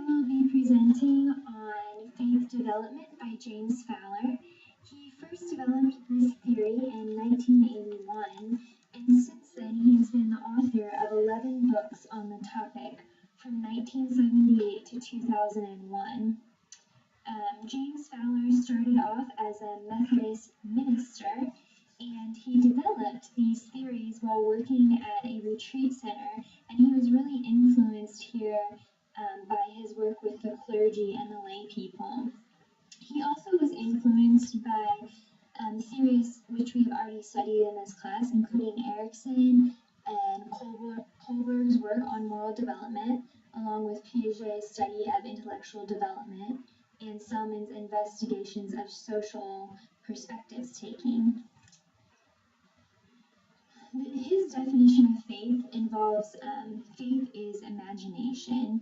will be presenting on faith development by James Fowler. He first developed this theory in 1981, and since then he has been the author of 11 books on the topic from 1978 to 2001. James Fowler started off as a Methodist minister, and he developed these theories while working at a retreat center, and he was really influenced here by his work with the clergy and the lay people. He also was influenced by theories which we've already studied in this class, including Erickson and Kohlberg's work on moral development, along with Piaget's study of intellectual development, and Selman's investigations of social perspectives taking. His definition of faith involves faith is imagination.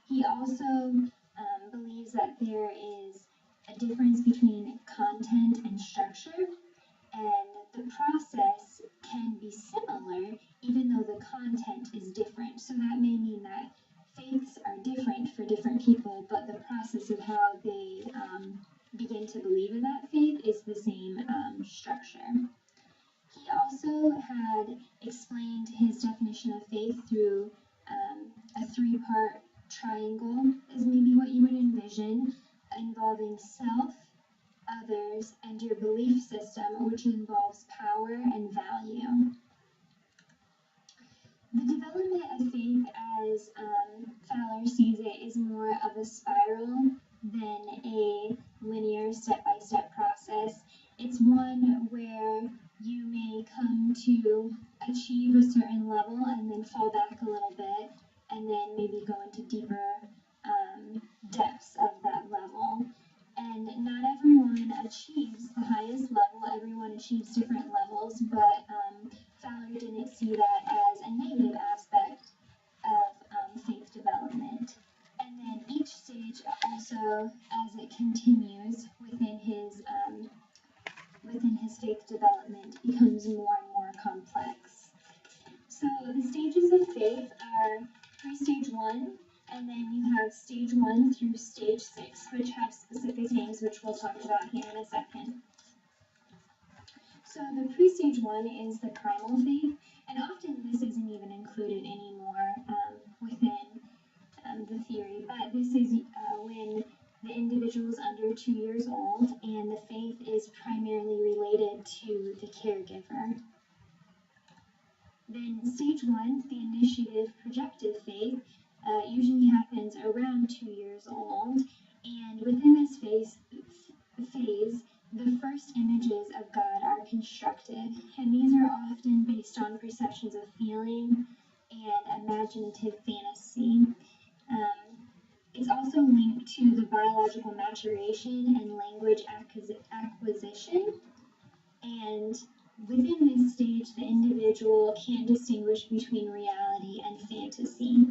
He also believes that there is a difference between content and structure, and the process can be similar even though the content is different. So that may mean that faiths are different for different people, but the process of how they begin to believe in that faith is the same structure. He also had explained his definition of faith through a three-part triangle, is maybe what you would envision, involving self, others, and your belief system, which involves power and value. The development of faith, as Fowler sees it, is more of a spiral than a linear step-by-step process. It's one where you may come to achieve a certain level and then fall back a little bit, and then maybe go into deeper depths of that level. And not everyone achieves the highest level, everyone achieves different levels, but Fowler didn't see that as a negative aspect of faith development. And then each stage also, as it continues within his faith development, becomes more and more complex. So the stages of faith are pre-stage 1, and then you have stage 1 through stage 6, which have specific names, which we'll talk about here in a second. So the pre-stage 1 is the primal faith, and often this isn't even included anymore within the theory, but this is when the individual is under 2 years old, and the faith is primarily related to the caregiver. Then stage 1, the initiative projective faith, usually happens around 2 years old, and within this phase, the first images of God are constructed, and these are often based on perceptions of feeling and imaginative fantasy. It's also linked to the biological maturation and language acquisition, and within this stage, the individual can't distinguish between reality and fantasy.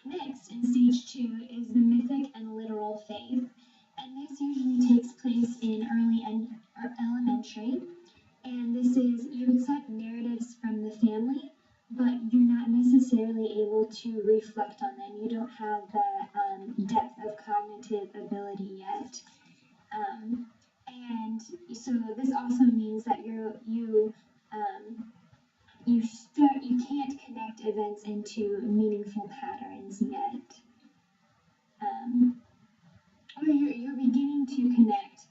Next, in stage 2, is the mythic and literal faith, and this usually takes place in early and elementary, and this is you accept narratives from the family, but you're not necessarily able to reflect on them. You don't have that depth of cognitive ability yet. And so this also means that you can't connect events into meaningful patterns yet. Or you're beginning to connect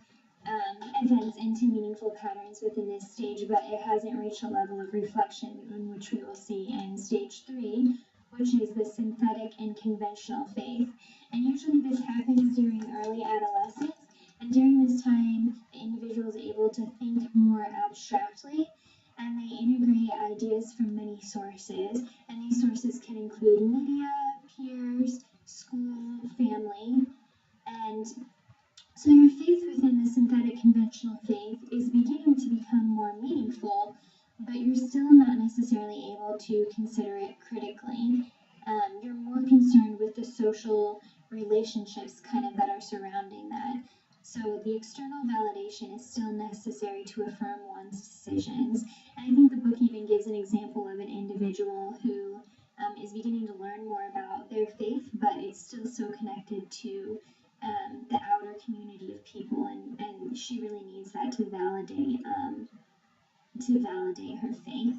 events into meaningful patterns within this stage, but it hasn't reached a level of reflection, in which we will see in stage 3, which is the synthetic and conventional faith. And usually this happens during early adolescence, and during this time, the individual is able to think more abstractly, and they integrate ideas from many sources, and these sources can include media, peers, school, family, and so your faith within the synthetic conventional faith is beginning to become more meaningful, but you're still not necessarily able to consider it critically. You're more concerned with the social relationships that are surrounding that. So the external validation is still necessary to affirm one's decisions. And I think the book even gives an example of an individual who is beginning to learn more about their faith, but it's still so connected to the outer community of people, and she really needs that to validate her faith.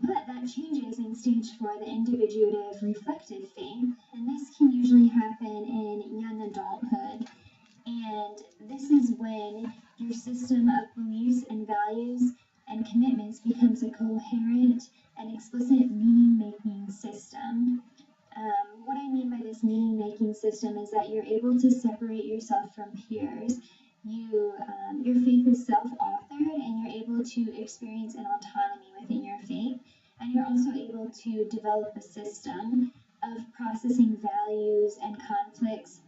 But that changes in stage 4, the individuative reflective faith, and this can usually happen in young adulthood. And this is when your system of beliefs and values and commitments becomes a coherent and explicit meaning-making system. What I mean by this meaning-making system is that you're able to separate yourself from peers. Your faith is self-authored, and you're able to experience an autonomy within your faith. And you're also able to develop a system of processing values and conflicts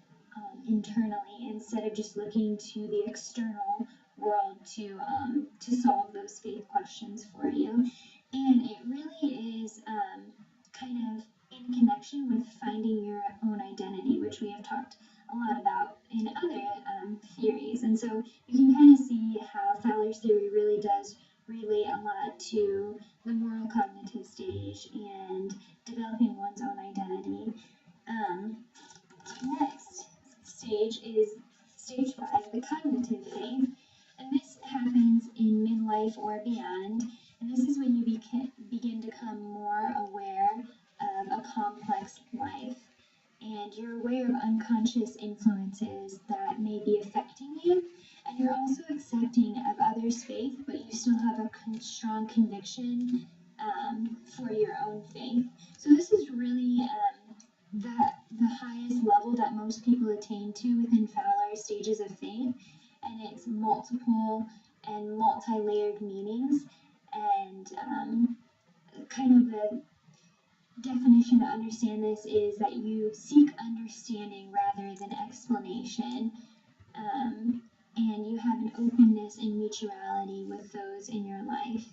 internally, instead of just looking to the external world to solve those faith questions for you. And it really is kind of in connection with finding your own identity, which we have talked a lot about in other theories. And so you can kind of see how Fowler's theory really does relate a lot to the moral cognitive stage and developing one's own identity. Next stage is stage 5, the cognitive faith, and this happens in midlife or beyond, and this is when you begin to become more aware of a complex life, and you're aware of unconscious influences that may be affecting you, and you're also accepting of others' faith, but you still have a strong conviction for your own faith. So this is really the highest level that most people attain to within Fowler's stages of faith, and it's multiple and multi-layered meanings, and kind of the definition to understand this is that you seek understanding rather than explanation, and you have an openness and mutuality with those in your life.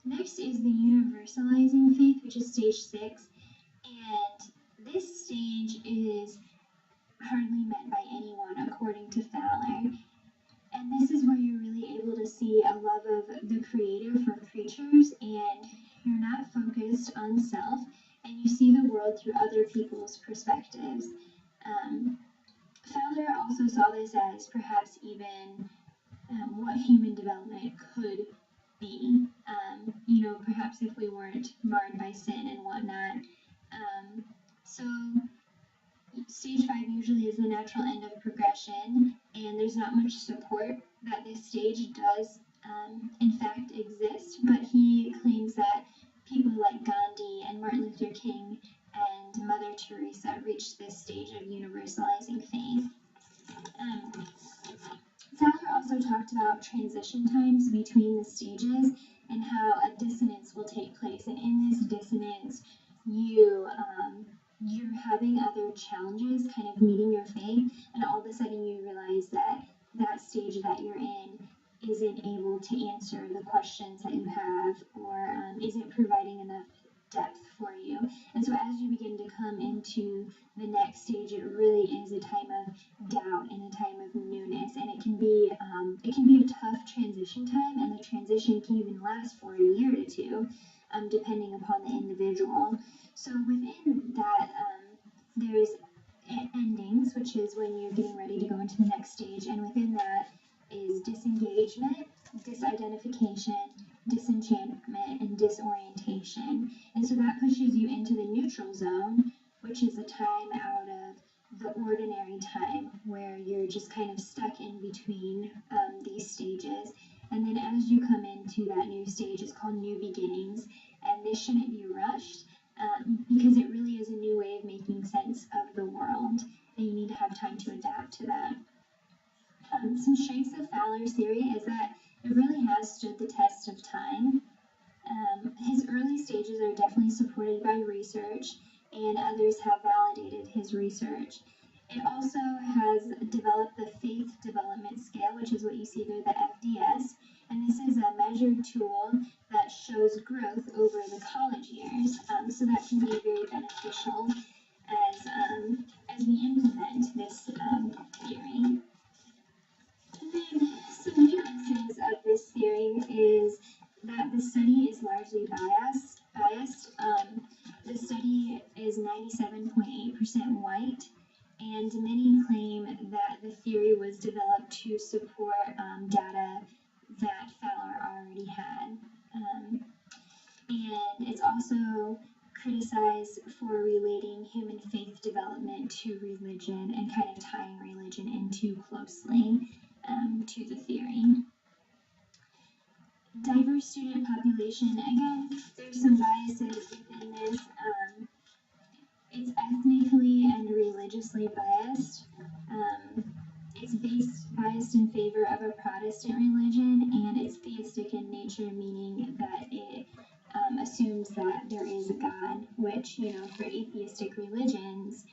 Next is the universalizing faith, which is stage 6, and this stage is hardly met by anyone according to Fowler. And this is where you're really able to see a love of the Creator for creatures, and you're not focused on self, and you see the world through other people's perspectives. Fowler also saw this as perhaps even what human development could be. Perhaps if we weren't marred by sin and whatnot. So stage 5 usually is the natural end of progression, and there's not much support that this stage does in fact exist, but he claims that people like Gandhi and Martin Luther King and Mother Teresa reached this stage of universalizing faith. Fowler also talked about transition times between the stages and how a dissonance will take place, and in this dissonance you're having other challenges kind of meeting your faith, and all of a sudden you realize that that stage that you're in isn't able to answer the questions that you have, or isn't providing enough depth for you. And so as you begin to come into the next stage, it really is a time of doubt and a time of newness, and it can be a tough transition time, and the transition can even last for a year or two, depending upon the individual. So within that, there's endings, which is when you're getting ready to go into the next stage, and within that is disengagement, disidentification, disenchantment, and disorientation. And so that pushes you into the neutral zone, which is a time out of the ordinary time where you're just kind of stuck in between these stages. And then as you come into that new stage, it's called new beginnings, and this shouldn't be rushed, because it really is a new way of making sense of the world, and you need to have time to adapt to that. Some strengths of Fowler's theory is that it really has stood the test of time. His early stages are definitely supported by research, and others have validated his research. It also has developed the Faith Development Scale, which is what you see there, the FDS, and this is a measured tool that shows growth over the college years, so that can be very beneficial as we implement this theory. And then some weaknesses of this theory is that the the study is largely biased. The study is 97.8% white, and many claim that the theory was developed to support data that Fowler already had. And it's also criticized for relating human faith development to religion and kind of tying religion in too closely to the theory. Diverse student population, again, there's some biases within this. It's ethnically and religiously biased. It's biased in favor of a Protestant religion, and it's theistic in nature, meaning that it assumes that there is a God, which, for atheistic religions,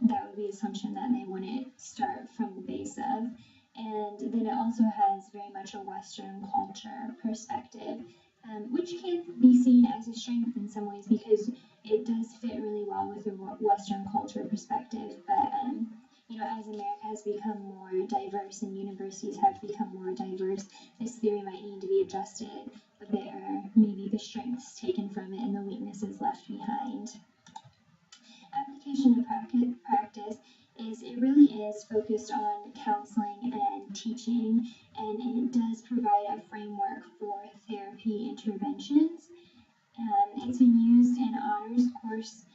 that would be the assumption that they wouldn't start from the base of. And then it also has very much a Western culture perspective, which can be seen as a strength in some ways because it does fit really well with a Western culture perspective. But, as America has become more diverse and universities have become more diverse, this theory might need to be adjusted a bit, or maybe the strengths taken from it and the weaknesses left behind. Application to practice it really is focused on counseling and teaching, and it does provide a framework for therapy interventions. It's been used in honors course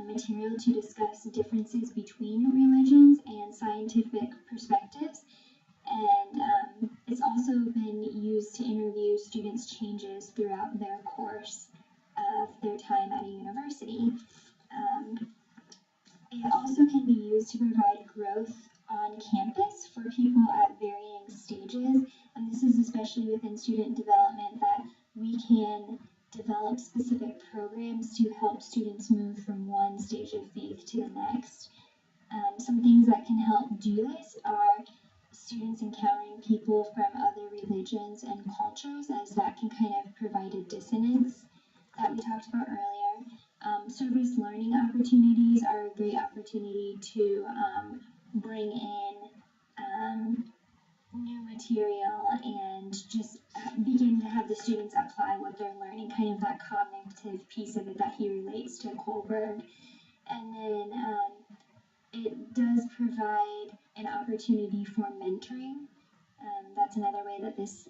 material to discuss differences between religions and scientific perspectives, and it's also been used to interview students' changes throughout their course of their time at a university. It also can be used to provide growth on campus for people at varying stages, and this is especially within student development that we can develop specific programs to help students move from one stage of faith to the next. Some things that can help do this are students encountering people from other religions and cultures, as that can kind of provide a dissonance that we talked about earlier. Service learning opportunities are a great opportunity to bring in new material and just begin to have the students apply what they're learning, kind of that cognitive piece of it that he relates to Kohlberg. And then it does provide an opportunity for mentoring. That's another way that this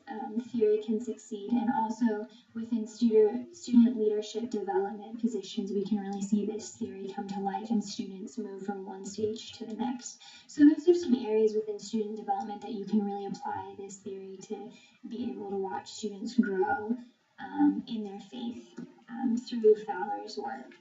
theory can succeed. And also within student leadership development positions, we can really see this theory come to life and students move from one stage to the next. So those are some areas within student development that you can really apply this theory to be able to watch students grow in their faith through Fowler's work.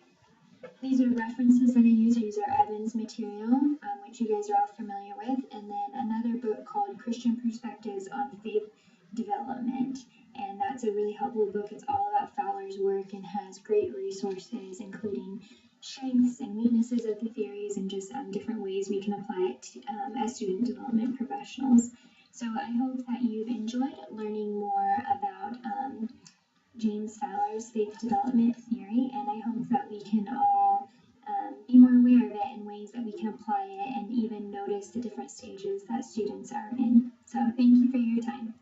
These are references that I use. I use our Evans material, which you guys are all familiar with, and then another book called Christian Perspectives on Faith Development, and that's a really helpful book. It's all about Fowler's work and has great resources, including strengths and weaknesses of the theories and just different ways we can apply it as student development professionals. So I hope that you've enjoyed learning more about James Fowler's faith development theory, and I hope that we can all be more aware of it in ways that we can apply it and even notice the different stages that students are in. So thank you for your time.